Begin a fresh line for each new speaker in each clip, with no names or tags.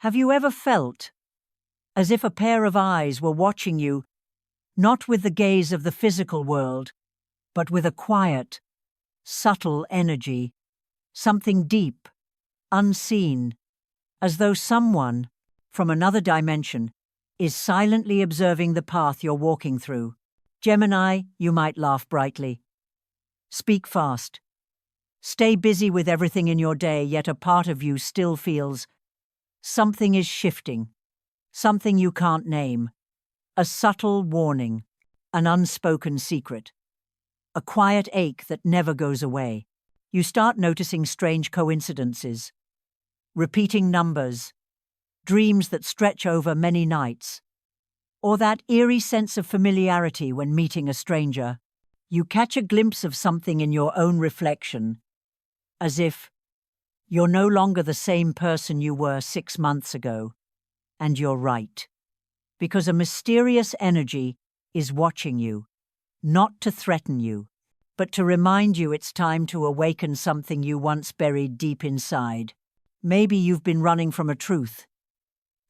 Have you ever felt as if a pair of eyes were watching you, not with the gaze of the physical world, but with a quiet, subtle energy, something deep, unseen, as though someone, from another dimension, is silently observing the path you're walking through? Gemini, you might laugh brightly. Speak fast. Stay busy with everything in your day, yet a part of you still feels something is shifting, something you can't name, a subtle warning, an unspoken secret, a quiet ache that never goes away. You start noticing strange coincidences, repeating numbers, dreams that stretch over many nights, or that eerie sense of familiarity when meeting a stranger. You catch a glimpse of something in your own reflection, as if you're no longer the same person you were 6 months ago. And you're right, because a mysterious energy is watching you, not to threaten you, but to remind you it's time to awaken something you once buried deep inside. Maybe you've been running from a truth,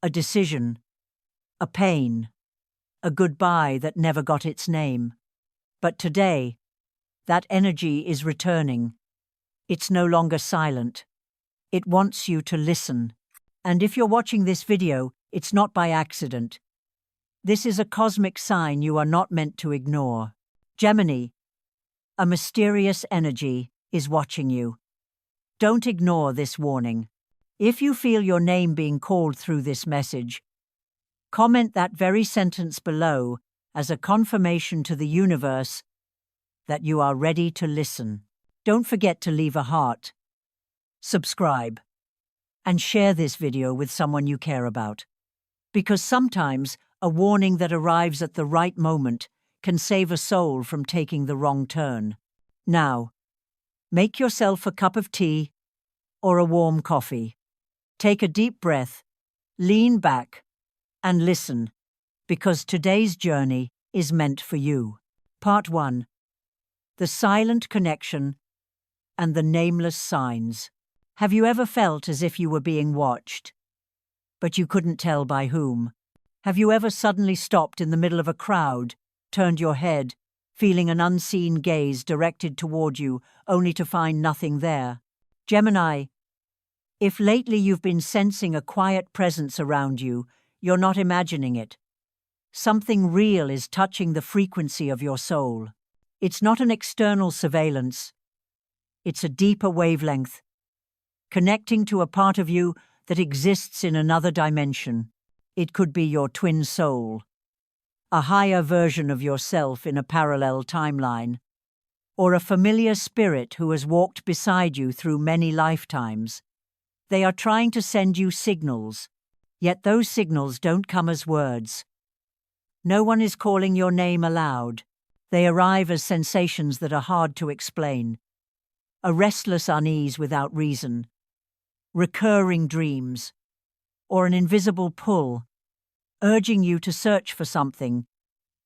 a decision, a pain, a goodbye that never got its name. But today, that energy is returning. It's no longer silent. It wants you to listen. And if you're watching this video, it's not by accident. This is a cosmic sign you are not meant to ignore. Gemini, a mysterious energy is watching you. Don't ignore this warning. If you feel your name being called through this message, comment that very sentence below as a confirmation to the universe that you are ready to listen. Don't forget to leave a heart, subscribe, and share this video with someone you care about. Because sometimes a warning that arrives at the right moment can save a soul from taking the wrong turn. Now, make yourself a cup of tea or a warm coffee. Take a deep breath, lean back, and listen, because today's journey is meant for you. Part 1. The silent connection and the nameless signs. Have you ever felt as if you were being watched, but you couldn't tell by whom? Have you ever suddenly stopped in the middle of a crowd, turned your head, feeling an unseen gaze directed toward you, only to find nothing there? Gemini, if lately you've been sensing a quiet presence around you, you're not imagining it. Something real is touching the frequency of your soul. It's not an external surveillance. It's a deeper wavelength, connecting to a part of you that exists in another dimension. It could be your twin soul, a higher version of yourself in a parallel timeline, or a familiar spirit who has walked beside you through many lifetimes. They are trying to send you signals, yet those signals don't come as words. No one is calling your name aloud. They arrive as sensations that are hard to explain. A restless unease without reason, recurring dreams, or an invisible pull, urging you to search for something,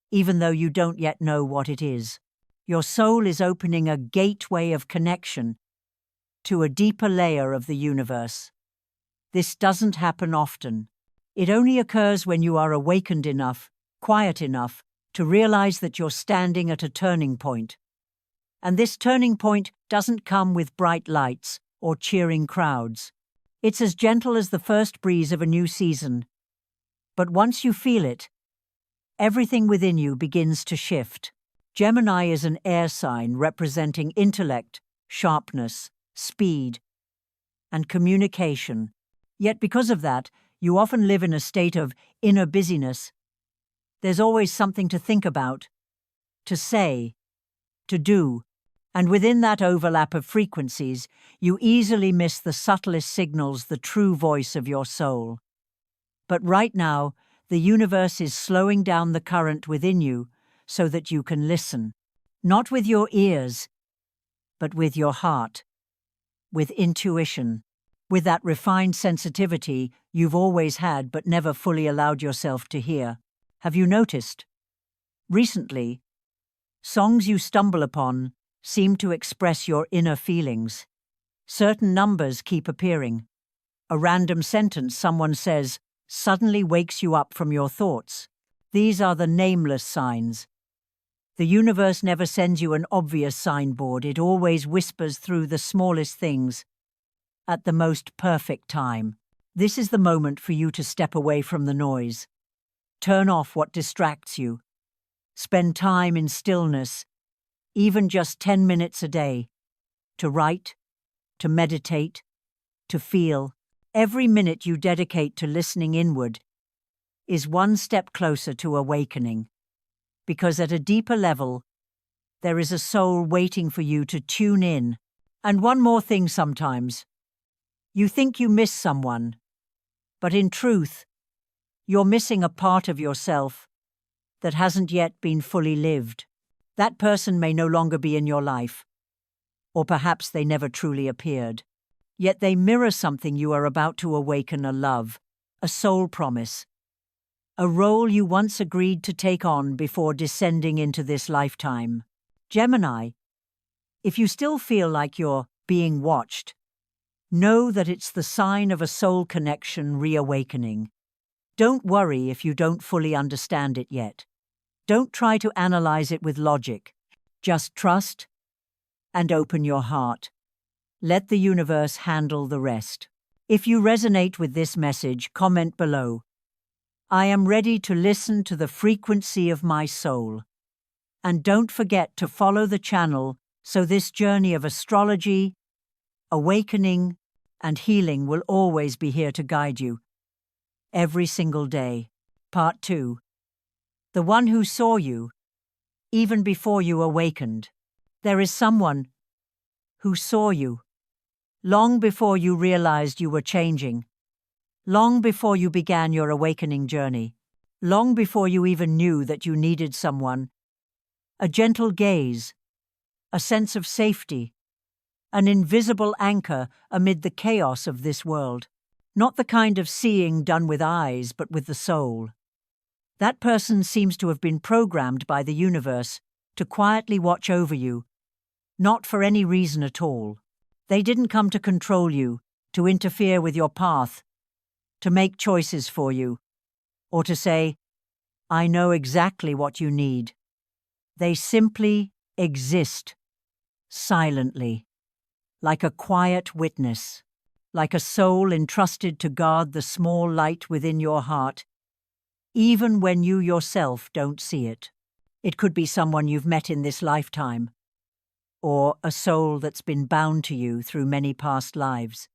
even though you don't yet know what it is. Your soul is opening a gateway of connection to a deeper layer of the universe. This doesn't happen often. It only occurs when you are awakened enough, quiet enough, to realize that you're standing at a turning point. And this turning point doesn't come with bright lights or cheering crowds. It's as gentle as the first breeze of a new season. But once you feel it, everything within you begins to shift. Gemini is an air sign representing intellect, sharpness, speed, and communication. Yet because of that, you often live in a state of inner busyness. There's always something to think about, to say, to do, and within that overlap of frequencies, you easily miss the subtlest signals, the true voice of your soul. But right now, the universe is slowing down the current within you so that you can listen, not with your ears, but with your heart, with intuition, with that refined sensitivity you've always had but never fully allowed yourself to hear. Have you noticed? Recently, songs you stumble upon seem to express your inner feelings. Certain numbers keep appearing. A random sentence someone says suddenly wakes you up from your thoughts. These are the nameless signs. The universe never sends you an obvious signboard. It always whispers through the smallest things at the most perfect time. This is the moment for you to step away from the noise. Turn off what distracts you. Spend time in stillness, even just 10 minutes a day, to write, to meditate, to feel. Every minute you dedicate to listening inward is one step closer to awakening. Because at a deeper level, there is a soul waiting for you to tune in. And one more thing sometimes. You think you miss someone, but in truth, you're missing a part of yourself that hasn't yet been fully lived. That person may no longer be in your life, or perhaps they never truly appeared. Yet they mirror something you are about to awaken: a love, a soul promise, a role you once agreed to take on before descending into this lifetime. Gemini, if you still feel like you're being watched, know that it's the sign of a soul connection reawakening. Don't worry if you don't fully understand it yet. Don't try to analyze it with logic. Just trust and open your heart. Let the universe handle the rest. If you resonate with this message, comment below. I am ready to listen to the frequency of my soul. And don't forget to follow the channel so this journey of astrology, awakening, and healing will always be here to guide you. Every single day. Part 2. The one who saw you, even before you awakened. There is someone who saw you, long before you realized you were changing, long before you began your awakening journey, long before you even knew that you needed someone. A gentle gaze, a sense of safety, an invisible anchor amid the chaos of this world. Not the kind of seeing done with eyes, but with the soul. That person seems to have been programmed by the universe to quietly watch over you, not for any reason at all. They didn't come to control you, to interfere with your path, to make choices for you, or to say, I know exactly what you need. They simply exist, silently, like a quiet witness, like a soul entrusted to guard the small light within your heart, even when you yourself don't see it. It could be someone you've met in this lifetime, or a soul that's been bound to you through many past lives.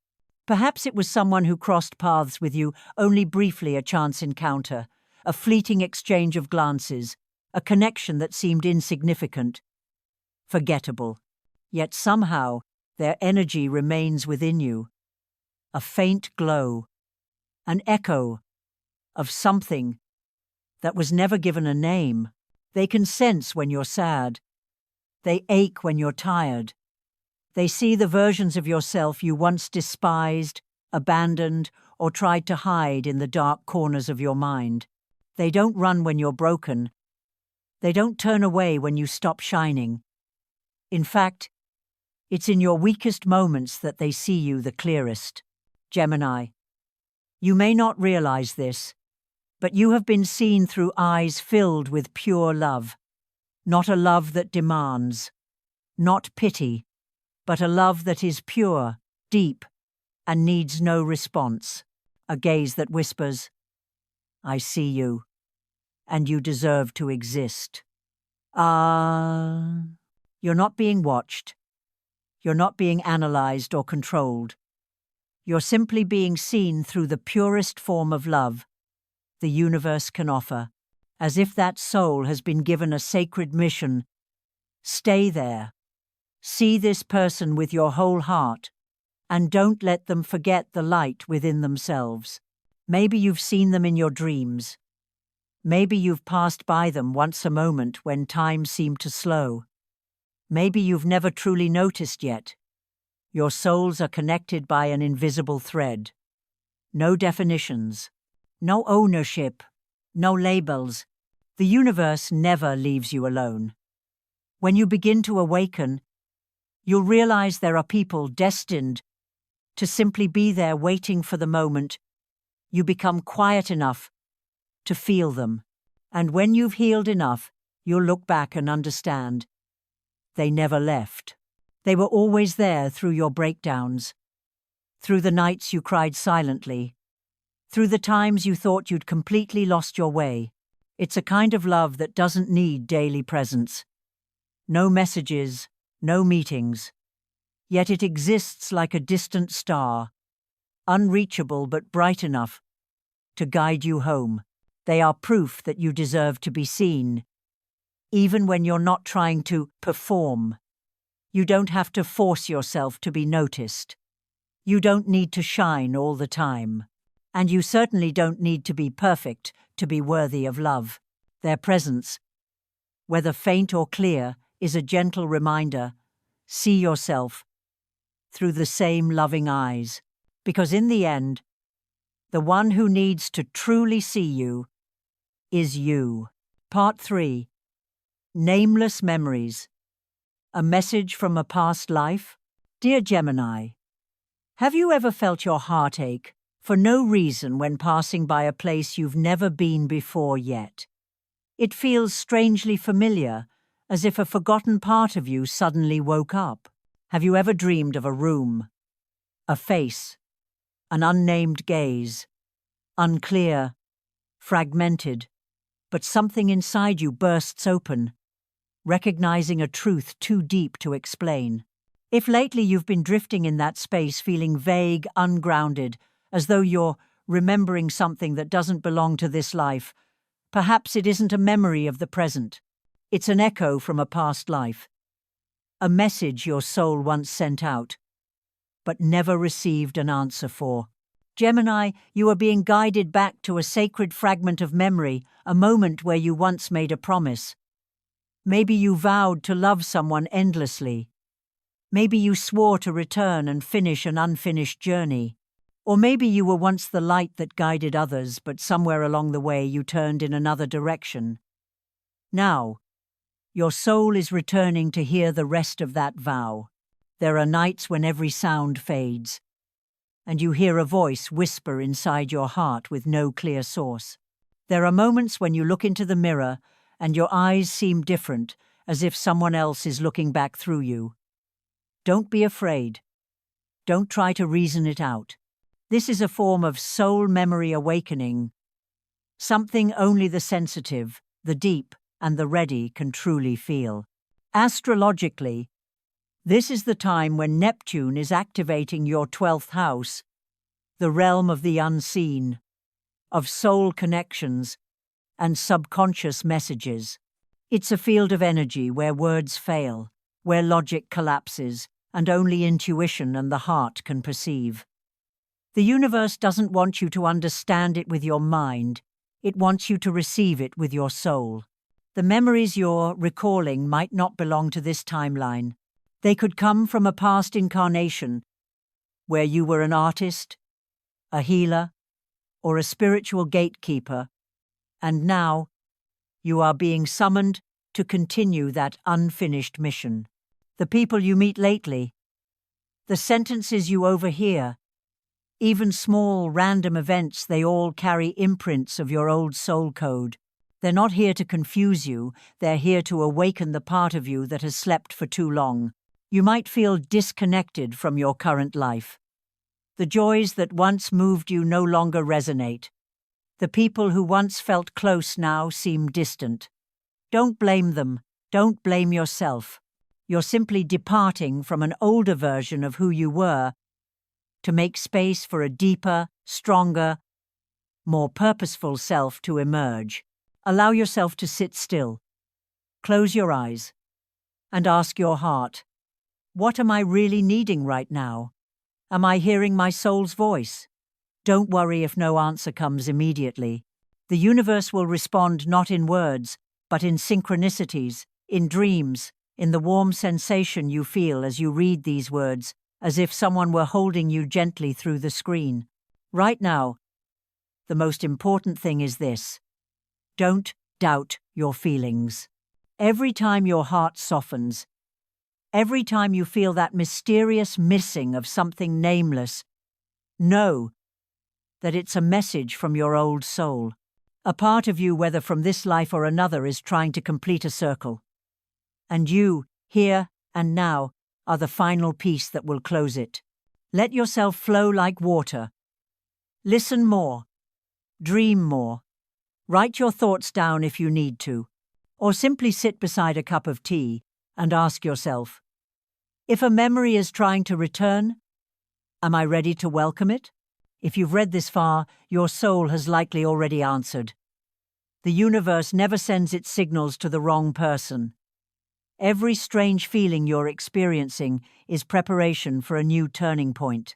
Perhaps it was someone who crossed paths with you only briefly, a chance encounter, a fleeting exchange of glances, a connection that seemed insignificant, forgettable. Yet somehow their energy remains within you, a faint glow, an echo of something that was never given a name. They can sense when you're sad. They ache when you're tired. They see the versions of yourself you once despised, abandoned, or tried to hide in the dark corners of your mind. They don't run when you're broken. They don't turn away when you stop shining. In fact, it's in your weakest moments that they see you the clearest. Gemini, you may not realize this, but you have been seen through eyes filled with pure love. Not a love that demands, not pity, but a love that is pure, deep, and needs no response. A gaze that whispers, I see you, and you deserve to exist. You're not being watched. You're not being analyzed or controlled. You're simply being seen through the purest form of love the universe can offer, as if that soul has been given a sacred mission. Stay there. See this person with your whole heart, and don't let them forget the light within themselves. Maybe you've seen them in your dreams. Maybe you've passed by them once, a moment when time seemed to slow. Maybe you've never truly noticed yet. Your souls are connected by an invisible thread. No definitions, no ownership, no labels. The universe never leaves you alone. When you begin to awaken, you'll realize there are people destined to simply be there waiting for the moment. You become quiet enough to feel them. And when you've healed enough, you'll look back and understand. They never left. They were always there through your breakdowns, through the nights you cried silently, through the times you thought you'd completely lost your way. It's a kind of love that doesn't need daily presence. No messages, no meetings. Yet it exists like a distant star, unreachable but bright enough to guide you home. They are proof that you deserve to be seen, even when you're not trying to perform. You don't have to force yourself to be noticed. You don't need to shine all the time. And you certainly don't need to be perfect to be worthy of love. Their presence, whether faint or clear, is a gentle reminder. See yourself through the same loving eyes. Because in the end, the one who needs to truly see you is you. Part 3. Nameless Memories. A message from a past life? Dear Gemini, have you ever felt your heart ache for no reason when passing by a place you've never been before yet? It feels strangely familiar, as if a forgotten part of you suddenly woke up. Have you ever dreamed of a room, a face, an unnamed gaze, unclear, fragmented, but something inside you bursts open, recognizing a truth too deep to explain? If lately you've been drifting in that space feeling vague, ungrounded, as though you're remembering something that doesn't belong to this life, perhaps it isn't a memory of the present. It's an echo from a past life. A message your soul once sent out, but never received an answer for. Gemini, you are being guided back to a sacred fragment of memory, a moment where you once made a promise. Maybe you vowed to love someone endlessly. Maybe you swore to return and finish an unfinished journey. Or maybe you were once the light that guided others, but somewhere along the way you turned in another direction. Now, your soul is returning to hear the rest of that vow. There are nights when every sound fades, and you hear a voice whisper inside your heart with no clear source. There are moments when you look into the mirror and your eyes seem different, as if someone else is looking back through you. Don't be afraid. Don't try to reason it out. This is a form of soul memory awakening, something only the sensitive, the deep, and the ready can truly feel. Astrologically, this is the time when Neptune is activating your 12th house, the realm of the unseen, of soul connections and subconscious messages. It's a field of energy where words fail, where logic collapses, and only intuition and the heart can perceive. The universe doesn't want you to understand it with your mind, it wants you to receive it with your soul. The memories you're recalling might not belong to this timeline. They could come from a past incarnation where you were an artist, a healer, or a spiritual gatekeeper, and now you are being summoned to continue that unfinished mission. The people you meet lately, the sentences you overhear, even small random events, they all carry imprints of your old soul code. They're not here to confuse you, they're here to awaken the part of you that has slept for too long. You might feel disconnected from your current life. The joys that once moved you no longer resonate. The people who once felt close now seem distant. Don't blame them. Don't blame yourself. You're simply departing from an older version of who you were to make space for a deeper, stronger, more purposeful self to emerge. Allow yourself to sit still. Close your eyes and ask your heart, what am I really needing right now? Am I hearing my soul's voice? Don't worry if no answer comes immediately. The universe will respond not in words, but in synchronicities, in dreams, in the warm sensation you feel as you read these words, as if someone were holding you gently through the screen. Right now, the most important thing is this. Don't doubt your feelings. Every time your heart softens, Every time you feel that mysterious missing of something nameless, know that it's a message from your old soul. A part of you, whether from this life or another, is trying to complete a circle. And you, here and now, are the final piece that will close it. Let yourself flow like water. Listen more. Dream more. Write your thoughts down if you need to. Or simply sit beside a cup of tea and ask yourself, if a memory is trying to return, am I ready to welcome it? If you've read this far, your soul has likely already answered. The universe never sends its signals to the wrong person. Every strange feeling you're experiencing is preparation for a new turning point.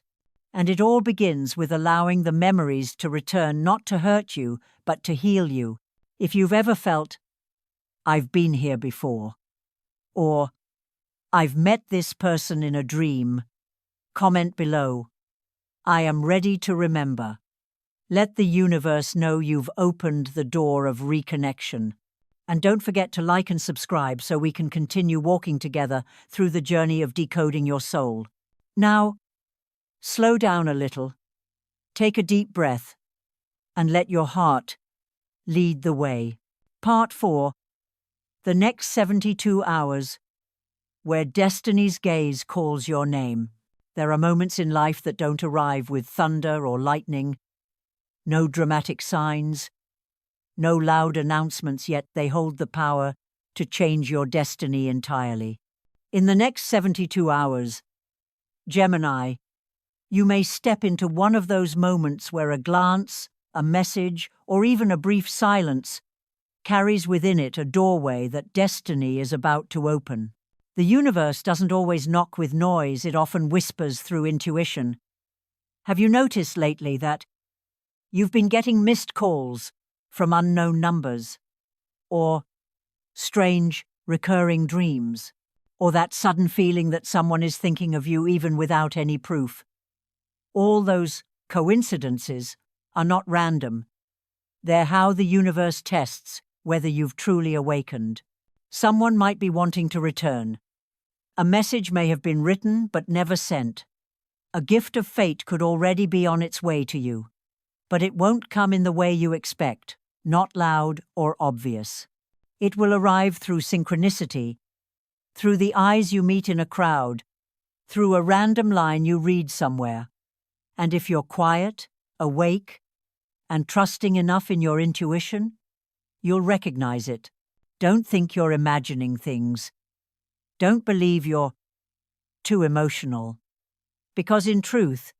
And it all begins with allowing the memories to return, not to hurt you, but to heal you. If you've ever felt, I've been here before, or I've met this person in a dream, comment below. I am ready to remember. Let the universe know you've opened the door of reconnection. And don't forget to like and subscribe so we can continue walking together through the journey of decoding your soul. Now, slow down a little, take a deep breath, and let your heart lead the way. Part 4. The next 72 hours, where destiny's gaze calls your name. There are moments in life that don't arrive with thunder or lightning, no dramatic signs, no loud announcements, yet they hold the power to change your destiny entirely. In the next 72 hours, Gemini, you may step into one of those moments where a glance, a message, or even a brief silence carries within it a doorway that destiny is about to open. The universe doesn't always knock with noise, it often whispers through intuition. Have you noticed lately that you've been getting missed calls from unknown numbers, or strange, recurring dreams, or that sudden feeling that someone is thinking of you even without any proof? All those coincidences are not random. They're how the universe tests whether you've truly awakened. Someone might be wanting to return. A message may have been written but never sent. A gift of fate could already be on its way to you. But it won't come in the way you expect, not loud or obvious. It will arrive through synchronicity, through the eyes you meet in a crowd, through a random line you read somewhere. And if you're quiet, awake, and trusting enough in your intuition, you'll recognize it. Don't think you're imagining things. Don't believe you're too emotional. Because in truth,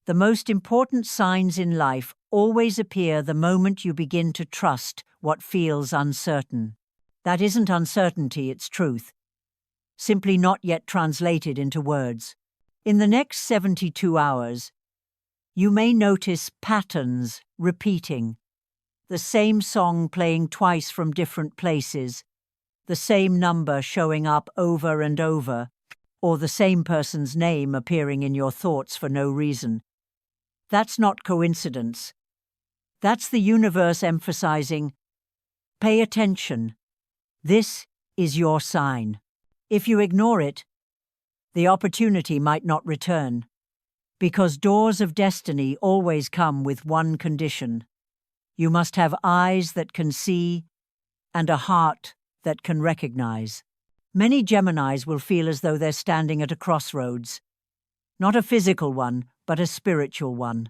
the most important signs in life always appear the moment you begin to trust what feels uncertain. That isn't uncertainty, it's truth, simply not yet translated into words. In the next 72 hours, you may notice patterns repeating, the same song playing twice from different places, the same number showing up over and over, or the same person's name appearing in your thoughts for no reason. That's not coincidence. That's the universe emphasizing, pay attention. This is your sign. If you ignore it, the opportunity might not return. Because doors of destiny always come with one condition. You must have eyes that can see and a heart that can recognize. Many Geminis will feel as though they're standing at a crossroads. Not a physical one, but a spiritual one.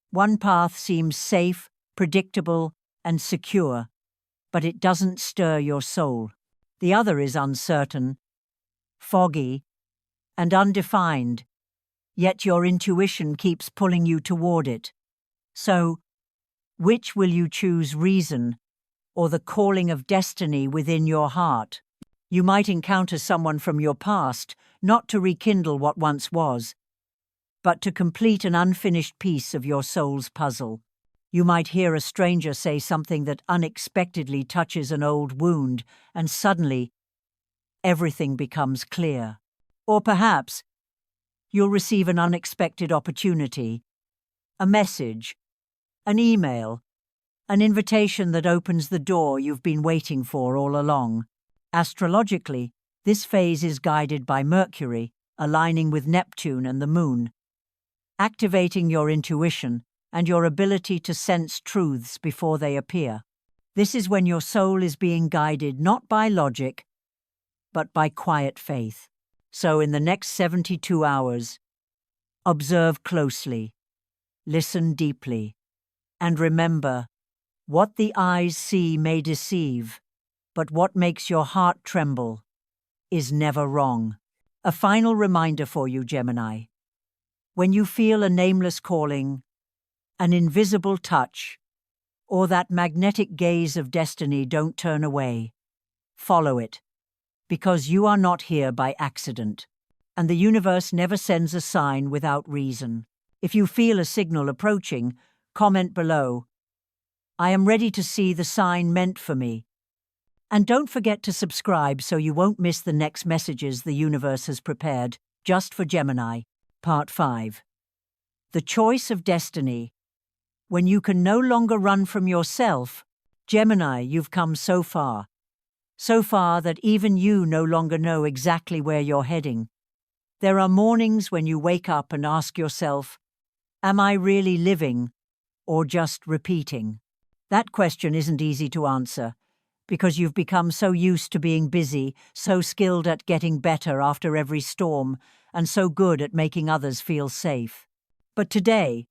One path seems safe, predictable, and secure, but it doesn't stir your soul. The other is uncertain, foggy, and undefined, yet your intuition keeps pulling you toward it. So, which will you choose, reason or the calling of destiny within your heart? You might encounter someone from your past, not to rekindle what once was, but to complete an unfinished piece of your soul's puzzle. You might hear a stranger say something that unexpectedly touches an old wound, and suddenly everything becomes clear. Or perhaps you'll receive an unexpected opportunity, a message, an email, an invitation that opens the door you've been waiting for all along. Astrologically, This phase is guided by Mercury, aligning with Neptune and the Moon, activating your intuition and your ability to sense truths before they appear. This is when your soul is being guided not by logic, but by quiet faith. So in the next 72 hours, observe closely, listen deeply, and remember, what the eyes see may deceive, but what makes your heart tremble is never wrong. A final reminder for you, Gemini. When you feel a nameless calling, an invisible touch, or that magnetic gaze of destiny, don't turn away. Follow it, because you are not here by accident, and the universe never sends a sign without reason. If you feel a signal approaching, comment below, "I am ready to see the sign meant for me." And don't forget to subscribe so you won't miss the next messages the universe has prepared just for Gemini. Part 5. The choice of destiny. When you can no longer run from yourself, Gemini, you've come so far. So far that even you no longer know exactly where you're heading. There are mornings when you wake up and ask yourself, am I really living or just repeating? That question isn't easy to answer, because you've become so used to being busy, so skilled at getting better after every storm, and so good at making others feel safe. But today,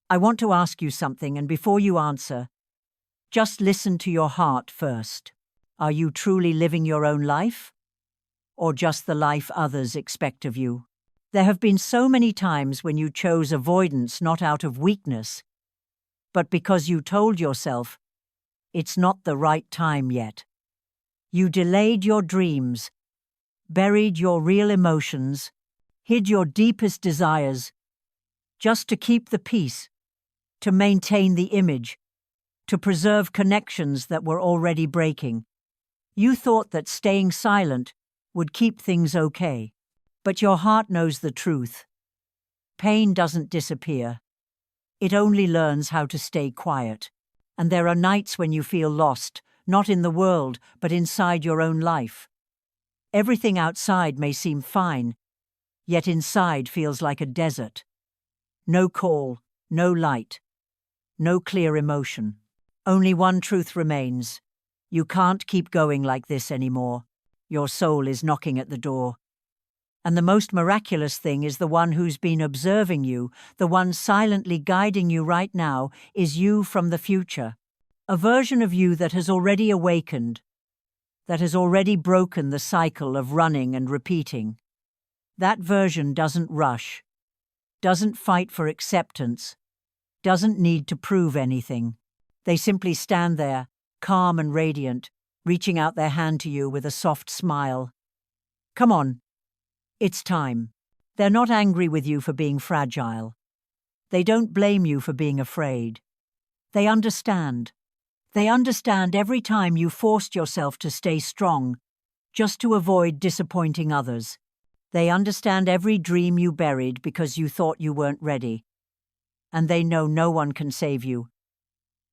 I want to ask you something, and before you answer, just listen to your heart first. Are you truly living your own life? Or just the life others expect of you? There have been so many times when you chose avoidance not out of weakness, but because you told yourself, it's not the right time yet. You delayed your dreams, buried your real emotions, hid your deepest desires, just to keep the peace, to maintain the image, to preserve connections that were already breaking. You thought that staying silent would keep things okay, but your heart knows the truth. Pain doesn't disappear. It only learns how to stay quiet. And there are nights when you feel lost, not in the world, but inside your own life. Everything outside may seem fine, yet inside feels like a desert. No call, no light, no clear emotion. Only one truth remains. You can't keep going like this anymore. Your soul is knocking at the door. And the most miraculous thing is the one who's been observing you, the one silently guiding you right now, is you from the future. A version of you that has already awakened, that has already broken the cycle of running and repeating. That version doesn't rush, doesn't fight for acceptance, doesn't need to prove anything. They simply stand there, calm and radiant, reaching out their hand to you with a soft smile. Come on. It's time. They're not angry with you for being fragile. They don't blame you for being afraid. They understand. They understand every time you forced yourself to stay strong, just to avoid disappointing others. They understand every dream you buried because you thought you weren't ready. And they know no one can save you,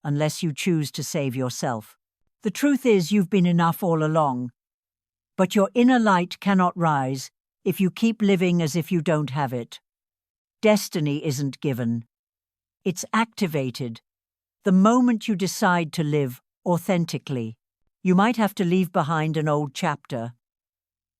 unless you choose to save yourself. The truth is, you've been enough all along. But your inner light cannot rise if you keep living as if you don't have it. Destiny isn't given. It's activated. The moment you decide to live authentically, you might have to leave behind an old chapter.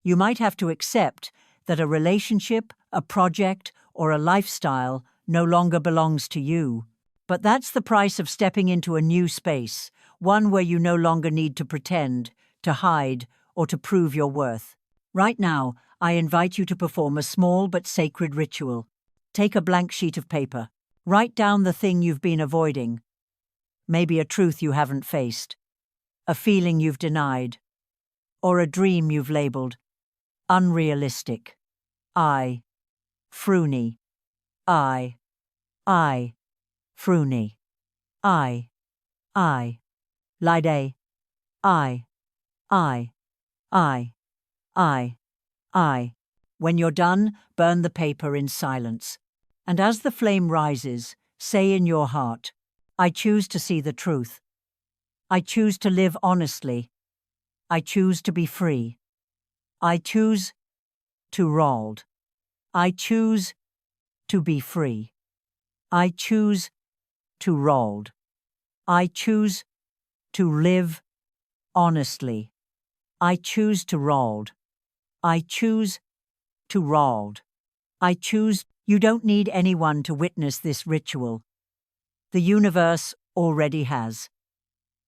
You might have to accept that a relationship, a project, or a lifestyle no longer belongs to you. But that's the price of stepping into a new space, one where you no longer need to pretend, to hide, or to prove your worth. Right now, I invite you to perform a small but sacred ritual. Take a blank sheet of paper. Write down the thing you've been avoiding. Maybe a truth you haven't faced, a feeling you've denied, or a dream you've labeled unrealistic. I, Fruny. I, Fruny. I, Lide. I. When you're done, burn the paper in silence. And as the flame rises, say in your heart, I choose to see the truth. I choose to live honestly. I choose to be free. I choose to roll. I choose to be free. I choose to roll. I choose to live honestly. I choose to roll. I choose to roll. I choose. You don't need anyone to witness this ritual. The universe already has.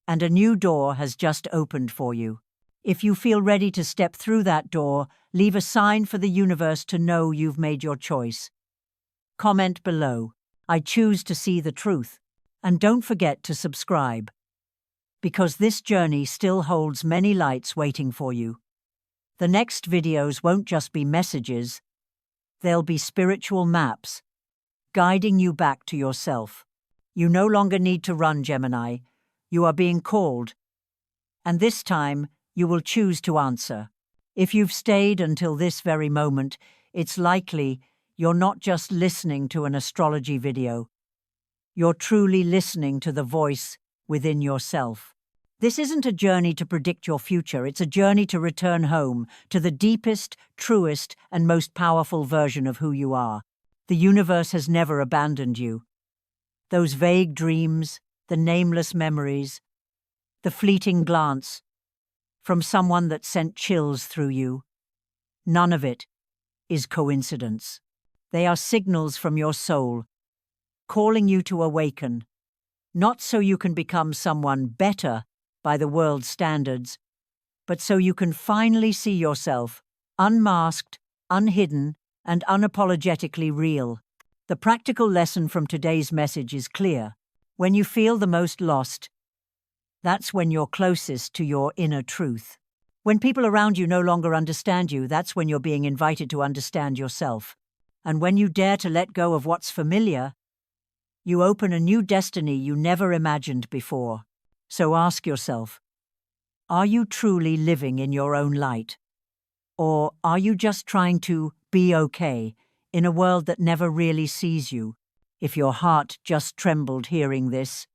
And a new door has just opened for you. If you feel ready to step through that door, leave a sign for the universe to know you've made your choice. Comment below, I choose to see the truth. And don't forget to subscribe. Because this journey still holds many lights waiting for you. The next videos won't just be messages, they'll be spiritual maps, guiding you back to yourself. You no longer need to run, Gemini. You are being called. And this time, you will choose to answer. If you've stayed until this very moment, it's likely you're not just listening to an astrology video. You're truly listening to the voice within yourself. This isn't a journey to predict your future, it's a journey to return home, to the deepest, truest, and most powerful version of who you are. The universe has never abandoned you. Those vague dreams, the nameless memories, the fleeting glance from someone that sent chills through you, none of it is coincidence. They are signals from your soul, calling you to awaken, not so you can become someone better by the world's standards, but so you can finally see yourself unmasked, unhidden, and unapologetically real. The practical lesson from today's message is clear. When you feel the most lost, that's when you're closest to your inner truth. When people around you no longer understand you, that's when you're being invited to understand yourself. And when you dare to let go of what's familiar, you open a new destiny you never imagined before. So ask yourself, are you truly living in your own light? Or are you just trying to be okay in a world that never really sees you? If your heart just trembled hearing this,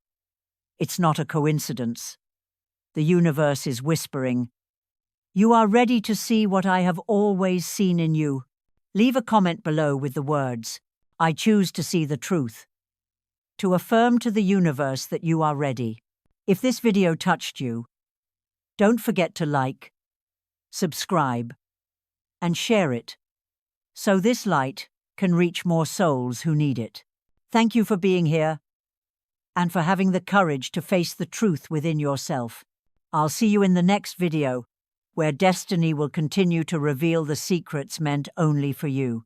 it's not a coincidence. The universe is whispering, you are ready to see what I have always seen in you. Leave a comment below with the words, I choose to see the truth, to affirm to the universe that you are ready. If this video touched you, don't forget to like, subscribe, and share it, so this light can reach more souls who need it. Thank you for being here, and for having the courage to face the truth within yourself. I'll see you in the next video, where destiny will continue to reveal the secrets meant only for you.